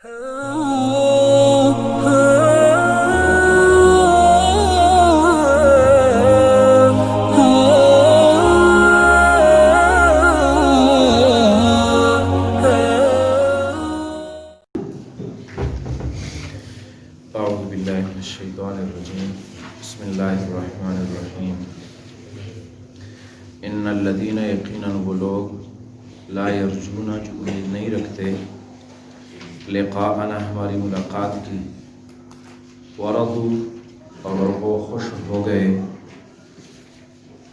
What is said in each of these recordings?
اعوذ باللہ من الشیطان الرجیم بسم اللہ الرحمن الرحیم ان الذین یقیناً وہ لوگ لا یرجون جو امید نہیں رکھتے لقاءنا ہماری ملاقات کی ورضوا اور وہ خوش ہو گئے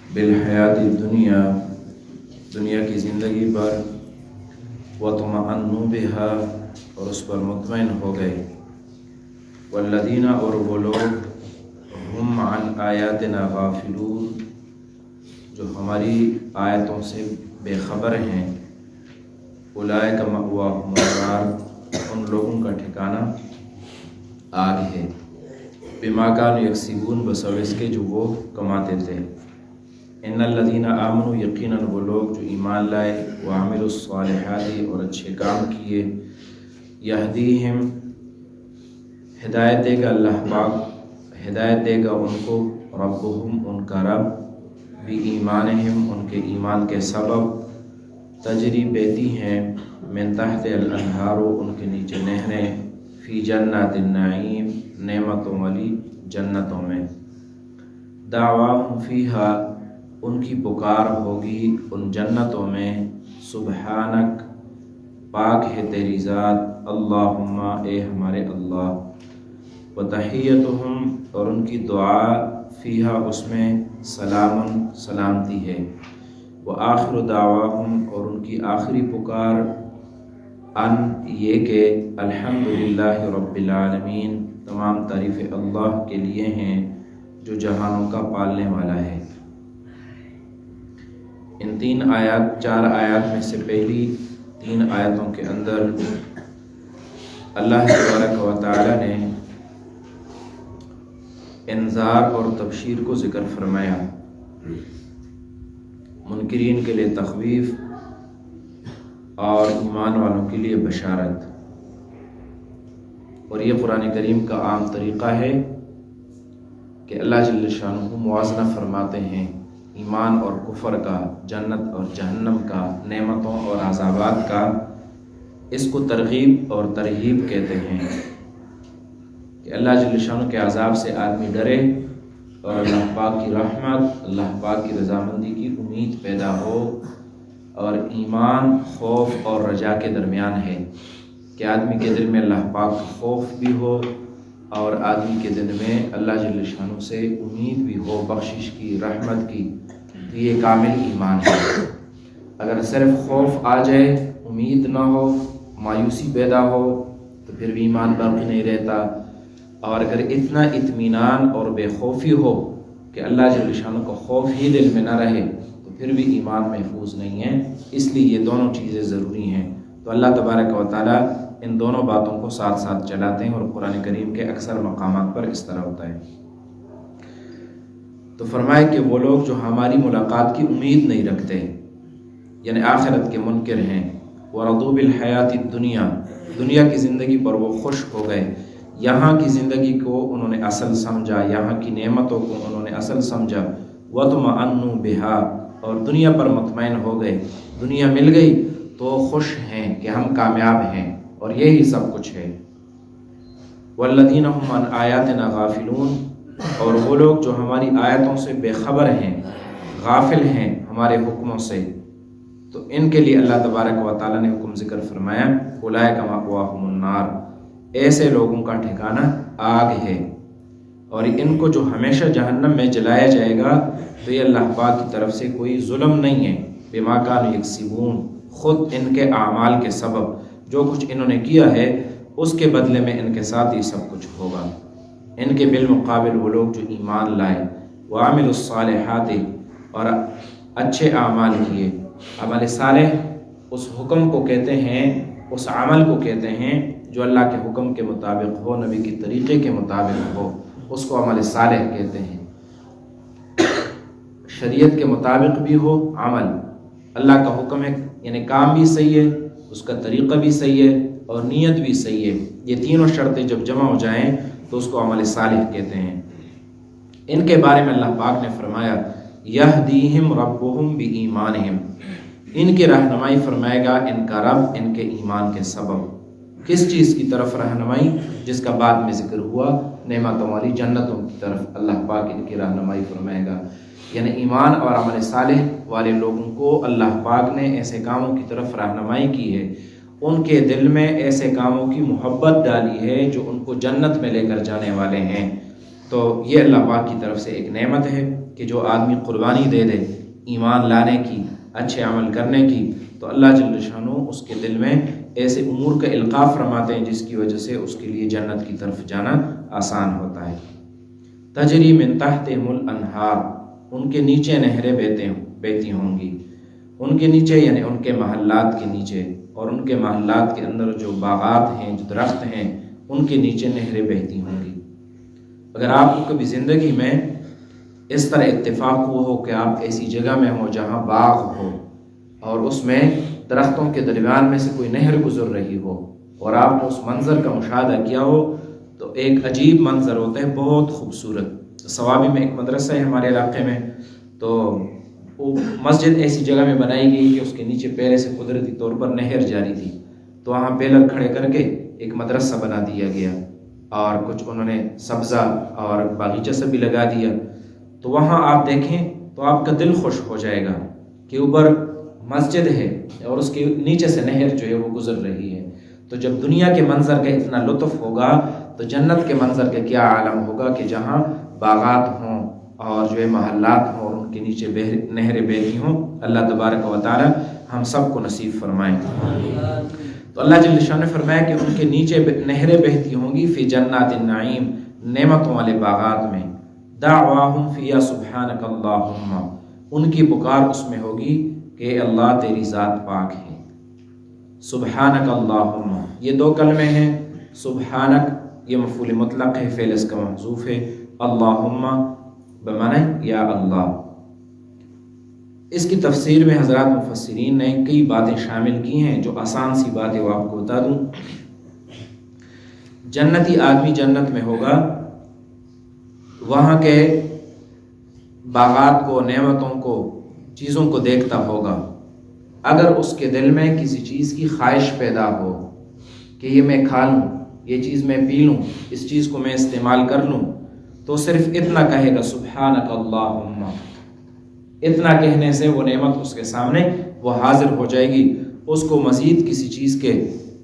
بالحیات الدنیا دنیا کی زندگی پر وطمأنوا بہا اور اس پر مطمئن ہو گئے والذین اور وہ لوگ ہم عن آیاتنا غافلون جو ہماری آیتوں سے بے خبر ہیں اولئک مأواہم النار ان لوگوں کا ٹھکانہ آگ ہے بما کانوا یکسبون بسبب اس کے جو وہ کماتے تھے ان الذین آمنوا یقیناً وہ لوگ جو ایمان لائے وعملوا الصالحات اور اچھے کام کیے یہدیہم ہدایت دے گا اللہ پاک ہدایت دے گا ان کو ربہم ان کا رب بھی ایمانہم ان کے ایمان کے سبب تجری بہتی ہیں من تحت الانہار ان کے نیچے نہریں فی جنات النعیم نعمتوں والی جنتوں میں دعواہم فیہا ان کی پکار ہوگی ان جنتوں میں سبحانک پاک ہے تیری ذات اللہم اے ہمارے اللہ وتحیتہم اور ان کی دعا فیہا اس میں سلام سلامتی ہے وآخر دعواہم اور ان کی آخری پکار ان یہ کہ الحمدللہ رب العالمین تمام تعریف اللہ کے لیے ہیں جو جہانوں کا پالنے والا ہے ان چار آیات میں سے پہلی 3 آیتوں کے اندر اللہ تبارک و تعالی نے انذار اور تبشیر کو ذکر فرمایا منکرین کے لیے تخویف اور ایمان والوں کے لیے بشارت اور یہ قرآن کریم کا عام طریقہ ہے کہ اللہ جل شانہ موازنہ فرماتے ہیں ایمان اور کفر کا جنت اور جہنم کا نعمتوں اور عذابات کا اس کو ترغیب اور ترہیب کہتے ہیں کہ اللہ جل شانہ کے عذاب سے آدمی ڈرے اور اللہ پاک کی رحمت اللہ پاک کی رضامندی کی امید پیدا ہو اور ایمان خوف اور رجا کے درمیان ہے کہ آدمی کے دل میں اللہ پاک کا خوف بھی ہو اور آدمی کے دل میں اللہ جل شانہ سے امید بھی ہو بخشش کی رحمت کی تو یہ کامل ایمان ہے اگر صرف خوف آ جائے امید نہ ہو مایوسی پیدا ہو تو پھر بھی ایمان باقی نہیں رہتا اور اگر اتنا اطمینان اور بے خوفی ہو کہ اللہ جل شانہ کو خوف ہی دل میں نہ رہے تو پھر بھی ایمان محفوظ نہیں ہے اس لیے یہ دونوں چیزیں ضروری ہیں تو اللہ تبارک و تعالی ان دونوں باتوں کو ساتھ ساتھ چلاتے ہیں اور قرآن کریم کے اکثر مقامات پر اس طرح ہوتا ہے تو فرمائے کہ وہ لوگ جو ہماری ملاقات کی امید نہیں رکھتے یعنی آخرت کے منکر ہیں ورضوا بالحیات الدنیا دنیا کی زندگی پر وہ خوش ہو گئے یہاں کی زندگی کو انہوں نے اصل سمجھا یہاں کی نعمتوں کو انہوں نے اصل سمجھا وطمأنوا بہا اور دنیا پر مطمئن ہو گئے دنیا مل گئی تو خوش ہیں کہ ہم کامیاب ہیں اور یہی سب کچھ ہے والذین هم عن آیاتنا غافلون اور وہ لوگ جو ہماری آیتوں سے بے خبر ہیں غافل ہیں ہمارے حکموں سے تو ان کے لیے اللہ تبارک و تعالیٰ نے حکم ذکر فرمایا اولئک مأواہم النار ایسے لوگوں کا ٹھکانہ آگ ہے اور ان کو جو ہمیشہ جہنم میں جلایا جائے گا تو یہ اللہ پاک کی طرف سے کوئی ظلم نہیں ہے بما کانوا یکسبون خود ان کے اعمال کے سبب جو کچھ انہوں نے کیا ہے اس کے بدلے میں ان کے ساتھ یہ سب کچھ ہوگا ان کے بالمقابل وہ لوگ جو ایمان لائے وعملوا الصالحات اور اچھے اعمال کیے عمل صالح اس حکم کو کہتے ہیں اس عمل کو کہتے ہیں جو اللہ کے حکم کے مطابق ہو نبی کے طریقے کے مطابق ہو اس کو عمل صالح کہتے ہیں شریعت کے مطابق بھی ہو عمل اللہ کا حکم ہے یعنی کام بھی صحیح ہے اس کا طریقہ بھی صحیح ہے اور نیت بھی صحیح ہے، یہ تینوں شرطیں جب جمع ہو جائیں تو اس کو عمل صالح کہتے ہیں۔ ان کے بارے میں اللہ پاک نے فرمایا یہدیہم ربہم بایمانہم، ان کی رہنمائی فرمائے گا ان کا رب ان کے ایمان کے سبب۔ کس چیز کی طرف رہنمائی؟ جس کا بعد میں ذکر ہوا، نعمتوں والی جنتوں کی طرف اللہ پاک ان کی رہنمائی فرمائے گا۔ یعنی ایمان اور عمل صالح والے لوگوں کو اللہ پاک نے ایسے کاموں کی طرف رہنمائی کی ہے، ان کے دل میں ایسے کاموں کی محبت ڈالی ہے جو ان کو جنت میں لے کر جانے والے ہیں۔ تو یہ اللہ پاک کی طرف سے ایک نعمت ہے کہ جو آدمی قربانی دے دے ایمان لانے کی، اچھے عمل کرنے کی، تو اللہ جل شانہ اس کے دل میں ایسے امور کا القاء فرماتے ہیں جس کی وجہ سے اس کے لیے جنت کی طرف جانا آسان ہوتا ہے۔ تجری من تحتہم الانہار، ان کے نیچے نہریں بہتی ہوں گی، ان کے نیچے یعنی ان کے محلات کے نیچے، اور ان کے محلات کے اندر جو باغات ہیں، جو درخت ہیں، ان کے نیچے نہریں بہتی ہوں گی۔ اگر آپ کو کبھی زندگی میں اس طرح اتفاق ہوا ہو کہ آپ ایسی جگہ میں ہو جہاں باغ ہو اور اس میں درختوں کے درمیان میں سے کوئی نہر گزر رہی ہو اور آپ نے اس منظر کا مشاہدہ کیا ہو، تو ایک عجیب منظر ہوتا ہے، بہت خوبصورت۔ صوابی میں ایک مدرسہ ہے ہمارے علاقے میں، تو وہ مسجد ایسی جگہ میں بنائی گئی کہ اس کے نیچے پہلے سے قدرتی طور پر نہر جاری تھی، تو وہاں پیلر کھڑے کر کے ایک مدرسہ بنا دیا گیا اور کچھ انہوں نے سبزہ اور باغیچہ سے بھی لگا دیا۔ تو وہاں آپ دیکھیں تو آپ کا دل خوش ہو جائے گا کہ اوپر مسجد ہے اور اس کے نیچے سے نہر جو ہے وہ گزر رہی ہے۔ تو جب دنیا کے منظر کا اتنا لطف ہوگا تو جنت کے منظر کا کیا عالم ہوگا کہ جہاں باغات ہوں اور جو ہے محلات ہوں اور ان کے نیچے نہریں بہتی ہوں۔ اللہ تبارک و تعالی ہم سب کو نصیب فرمائیں۔ تو اللہ جل شانہ نے فرمایا کہ ان کے نیچے نہریں بہتی ہوں گی فی جنات النعیم، نعمتوں والے باغات میں۔ دعواہم فیہا سبحانک اللہم، ان کی پکار اس میں ہوگی کہ اللہ تیری ذات پاک ہے۔ سبحانک اللہم، یہ دو کلمے ہیں۔ سبحانک یہ مفعول مطلق ہے، فعل اس کا محذوف ہے، اللہم بمعنی یا اللہ۔ اس کی تفسیر میں حضرات مفسرین نے کئی باتیں شامل کی ہیں، جو آسان سی باتیں وہ آپ کو بتا دوں۔ جنتی آدمی جنت میں ہوگا، وہاں کے باغات کو، نعمتوں کو، چیزوں کو دیکھتا ہوگا۔ اگر اس کے دل میں کسی چیز کی خواہش پیدا ہو کہ یہ میں کھا لوں، یہ چیز میں پی لوں، اس چیز کو میں استعمال کر لوں، تو صرف اتنا کہے گا سبحانک اللہم۔ اتنا کہنے سے وہ نعمت اس کے سامنے وہ حاضر ہو جائے گی، اس کو مزید کسی چیز کے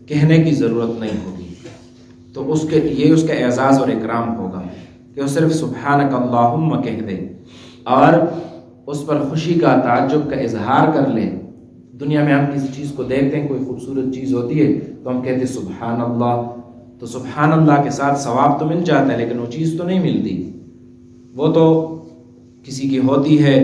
کہنے کی ضرورت نہیں ہوگی۔ تو یہ اس کا اعزاز اور اکرام ہوگا کہ وہ صرف سبحانک اللہم کہہ دے اور اس پر خوشی کا، تعجب کا اظہار کر لے۔ دنیا میں ہم کسی چیز کو دیکھتے ہیں، کوئی خوبصورت چیز ہوتی ہے تو ہم کہتے ہیں سبحان اللہ، تو سبحان اللہ کے ساتھ ثواب تو مل جاتا ہے لیکن وہ چیز تو نہیں ملتی، وہ تو کسی کی ہوتی ہے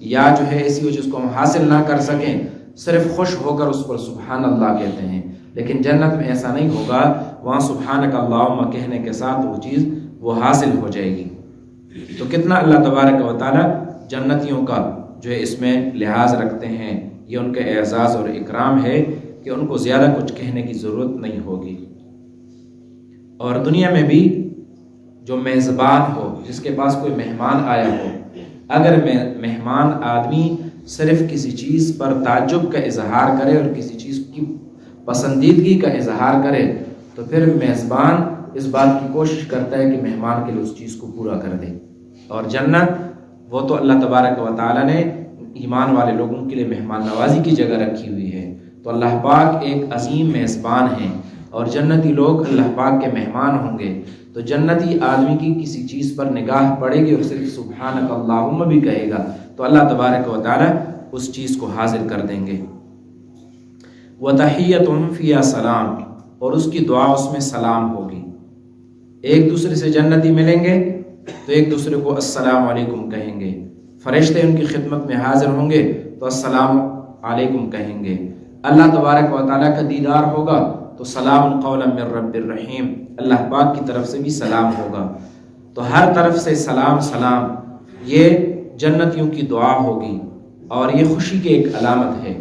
یا جو ہے ایسی ہو جس کو ہم حاصل نہ کر سکیں، صرف خوش ہو کر اس پر سبحان اللہ کہتے ہیں۔ لیکن جنت میں ایسا نہیں ہوگا، وہاں سبحانک اللہم کہنے کے ساتھ وہ چیز وہ حاصل ہو جائے گی۔ تو کتنا اللہ تبارک و تعالی جنتیوں کا جو ہے اس میں لحاظ رکھتے ہیں، یہ ان کا اعزاز اور اکرام ہے کہ ان کو زیادہ کچھ کہنے کی ضرورت نہیں ہوگی۔ اور دنیا میں بھی جو میزبان ہو، جس کے پاس کوئی مہمان آیا ہو، اگر مہمان آدمی صرف کسی چیز پر تعجب کا اظہار کرے اور کسی چیز کی پسندیدگی کا اظہار کرے تو پھر میزبان اس بات کی کوشش کرتا ہے کہ مہمان کے لیے اس چیز کو پورا کر دے۔ اور جنت وہ تو اللہ تبارک و تعالی نے ایمان والے لوگوں کے لیے مہمان نوازی کی جگہ رکھی ہوئی ہے۔ تو اللہ پاک ایک عظیم میزبان ہیں اور جنتی لوگ اللہ پاک کے مہمان ہوں گے۔ تو جنتی آدمی کی کسی چیز پر نگاہ پڑے گی اور صرف سبحانک اللہم بھی کہے گا تو اللہ تبارک و تعالی اس چیز کو حاضر کر دیں گے۔ وَتَحِيَّتُهُمْ فِيهَا سَلَام، اور اس کی دعا اس میں سلام ہوگی۔ ایک دوسرے سے جنتی ملیں گے تو ایک دوسرے کو السلام علیکم کہیں گے، فرشتے ان کی خدمت میں حاضر ہوں گے تو السلام علیکم کہیں گے۔ اللہ تبارک و تعالیٰ کا دیدار ہوگا تو سلام قولا من رب الرحیم، اللہ پاک کی طرف سے بھی سلام ہوگا۔ تو ہر طرف سے سلام سلام، یہ جنتیوں کی دعا ہوگی اور یہ خوشی کی ایک علامت ہے۔